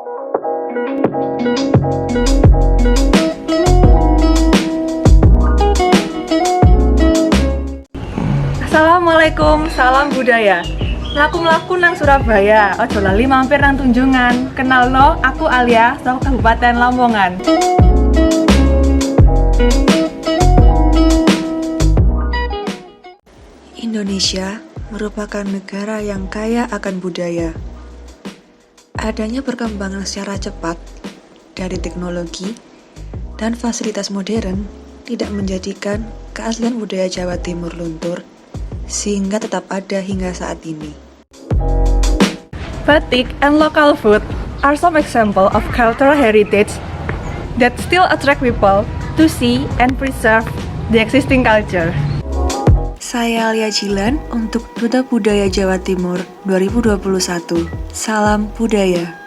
Assalamualaikum, salam budaya. Mlaku-mlaku nang Surabaya, ojo lali mampir nang Tunjungan. Kenalno, aku Alia, saka Kabupaten Lamongan. Indonesia merupakan negara yang kaya akan budaya. Adanya perkembangan secara cepat dari teknologi dan fasilitas modern tidak menjadikan keaslian budaya Jawa Timur luntur, sehingga tetap ada hingga saat ini. Batik and local food are some example of cultural heritage that still attract people to see and preserve the existing culture. Saya Alia Jilan untuk Duta Budaya Jawa Timur 2021. Salam budaya.